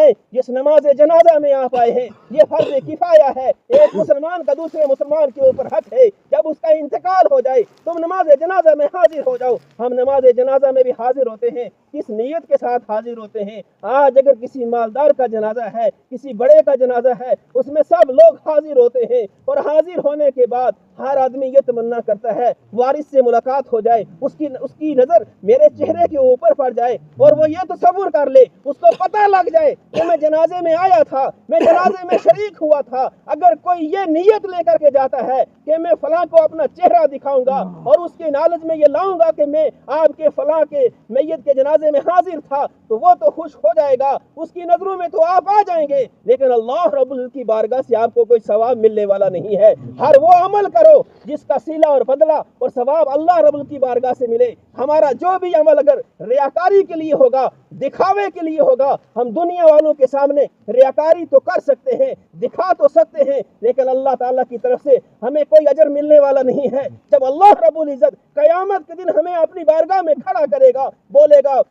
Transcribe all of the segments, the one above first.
फरमाएं जिस नमाज जनाजा में आप आए हैं ये फर्ज किफाया है, एक मुसलमान का दूसरे मुसलमान के ऊपर हक है, जब उसका इंतकाल हो जाए तुम नमाज जनाजा में हाजिर हो जाओ। हम नमाज जनाजा में भी हाजिर होते हैं, किस नीयत के साथ हाजिर होते हैं। आज अगर किसी मालदार का जनाजा है, किसी बड़े का जनाजा है, उसमें सब लोग हाजिर होते हैं और हाजिर होने के बाद हर आदमी ये तमन्ना करता है वारिस से मुलाकात हो जाए, उसकी नजर मेरे चेहरे के ऊपर पड़ जाए और वो ये तसव्वुर कर ले, उसको पता लग जाए कि मैं जनाजे में आया था, मैं जनाजे में शरीक हुआ था। अगर कोई ये नीयत लेकर के जाता है कि मैं फलां को अपना चेहरा दिखाऊंगा और उसके नॉलेज में ये लाऊंगा कि मैं आपके फलां के मैयत के जनाजे में हाजिर था, तो वो तो खुश हो जाएगा, उसकी नजरों में तो आप आ जाएंगे, लेकिन अल्लाह रब्बुल इज्जत की बारगाह से आपको कोई सवाब मिलने वाला नहीं है। हर वो अमल करो जिसका सिला और बदला और सवाब अल्लाह रब्बुल की बारगाह से मिले। हमारा जो भी अमल अगर रियाकारी के लिए होगा, दिखावे के लिए होगा, हम दुनिया वालों के सामने रियाकारी तो कर सकते हैं, दिखा तो सकते हैं, लेकिन अल्लाह ताला की तरफ से हमें कोई अजर मिलने वाला नहीं है। जब अल्लाह रब्बुल इज्जत कयामत के दिन हमें अपनी बारगाह में खड़ा करेगा, बोलेगा,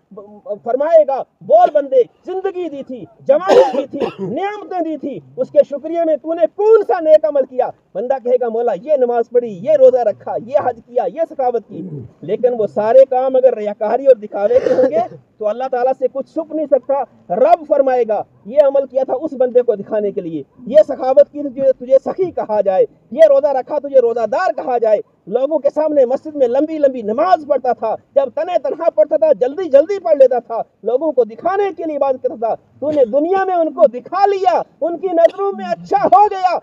फरमाएगा, बोल बंदे, जिंदगी दी थी, जवानी दी थी, नियामतें दी थी, उसके शुक्रिया में तूने कौन सा नेक अमल किया? बंदा कहेगा मौला ये नमाज पढ़ी, ये रोजा रखा, ये हज किया, ये सखावत की, लेकिन वो सारे काम अगर रियाकारी और दिखावे के होंगे तो अल्लाह ताला से कुछ छुप नहीं सकता। रब फरमाएगा ये अमल किया था उस बंदे को दिखाने के लिए, ये सखावत की तुझे सखी कहा जाए, ये रोजा रखा तुझे रोजादार कहा जाए, लोगों के सामने मस्जिद में लंबी लंबी नमाज पढ़ता था, जब तने तनहा पढ़ता था जल्दी जल्दी पढ़ लेता था, लोगों को दिखाने के लिए इबादत करता था, तूने दुनिया में उनको दिखा लिया, उनकी नजरों में अच्छा हो गया,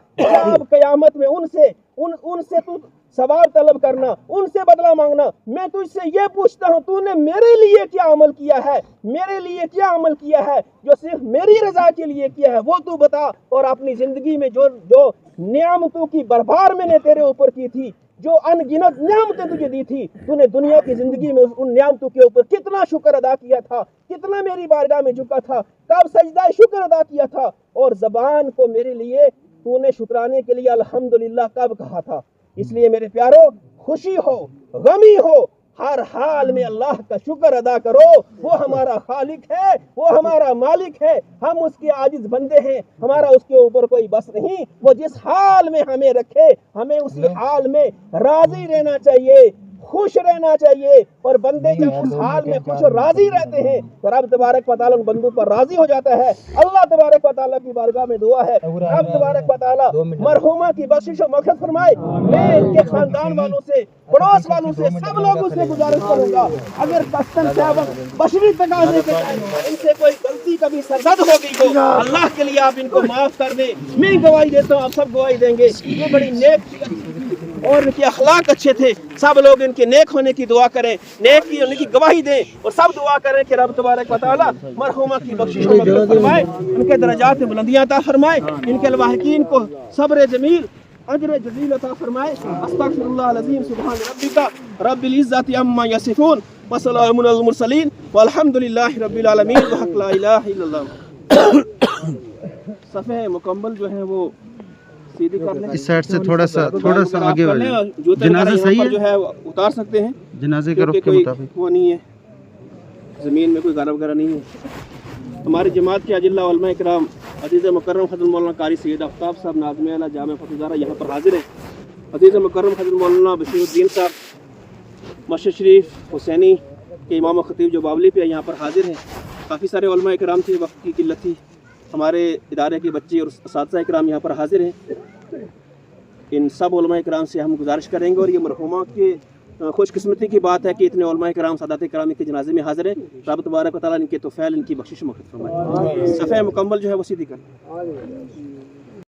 अब कयामत में उनसे तू सवाल तलब करना, उनसे बदला मांगना। मैं तुझसे ये पूछता हूँ तूने मेरे लिए क्या अमल किया है, मेरे लिए क्या अमल किया है जो सिर्फ मेरी रजा के लिए किया है, वो तू बता। और अपनी जिंदगी में जो नियामतों की बरबार मैंने तेरे ऊपर की थी, जो अनगिनत नियामतें तुझे दी थी, तूने दुनिया की जिंदगी में उन नियामतों के ऊपर कितना शुक्र अदा किया था, कितना मेरी बारगाह में झुका था, कब सजदा शुक्र अदा किया था, और जबान को मेरे लिए तूने शुक्राने के लिए अल्हम्दुलिल्लाह कब कहा था। इसलिए मेरे प्यारो, खुशी हो गमी हो, हर हाल में अल्लाह का शुक्र अदा करो। वो हमारा खालिक है, वो हमारा मालिक है, हम उसके आजिज बंदे हैं, हमारा उसके ऊपर कोई बस नहीं। वो जिस हाल में हमें रखे, हमें उसी हाल में राजी रहना चाहिए, खुश रहना चाहिए। और बंदे जब उस हाल में खुश और राजी रहते हैं तो रब तबारक व तआला उन बंदों पर राजी हो जाता है। अल्लाह तबारक व तआला की बारगाह में दुआ है, रब तबारक व तआला मरहुमा की बख्शिश और मग़फ़िरत फरमाए। मैं इनके खानदान वालों से, पड़ोस वालों से, सब लोगों से गुजारिश करूंगा, अगर कस्तन साहब बशरी तकाज़े के तहत इनसे कोई गलती कभी सरजद हो गई हो, अल्लाह के लिए आप इनको माफ कर दें। मैं गवाही देता हूँ, आप सब गवाही देंगे, ये बड़ी नेक और इनके अखलाक अच्छे थे। सब लोग इनके नेक होने की दुआ करें, नेक की होने की गवाही दें, और सब दुआ करें कि रब तबारक व तआला मरहुमा की बख्शिश और मग़फ़िरत फरमाए, उनके दरजात में बुलंदियां अता फरमाए, इनके लवाहिकीन को सब्र जमील अजर जज़ील अता फरमाए। अस्तग़फिरुल्लाह अज़ीम, सुब्हान रब्बिका रब्बिल इज़्ज़ति अम्मा यसिफून व सलामुन अलल मुरसलीन वल्हम्दुलिल्लाहि रब्बिल आलमीन व हक़ ला इलाहा इल्लल्लाह। सफ़े मुकम्मल जो है वो सीधी कर लें, इस साइड से थोड़ा सा आगे वाले जनाजा सही है जो है उतार सकते हैं, जनाजे के रुख के मुताबिक वो नहीं है, ज़मीन में कोई गारा वगैरह नहीं है। हमारी जमात के अजिल्ला उलमा इकराम अज़ीज़ मुकर्रम हज़रत मौलाना कारी सैयद आफ्ताब साहब नाज़िम आला जामे फतुज़ारा यहाँ पर हाजिर हैं। अज़ीज़ मुकर्रम हज़रत मौलाना बशीरुद्दीन साहब मस्जिद शरीफ हुसैनी के इमाम व खतीब जो बावली पे यहाँ पर हाजिर हैं। काफ़ी सारे उलमा इकराम थे, वक्त की किल्लत थी, हमारे इदारे के बच्चे और असातिज़ा इकराम यहाँ पर हाजिर हैं। इन सब उलमा इकराम से हम गुजारिश करेंगे, और ये मरहुमा के खुशकिस्मती की बात है कि इतने उलमा इकराम सादात इकराम के जनाजे में हाजिर हैं। रब तबारक व तआला इनके तौफ़ील, इनकी बख्शिश मग़फ़िरत फरमाए। सफ़े मुकम्मल जो है वो सीधी कर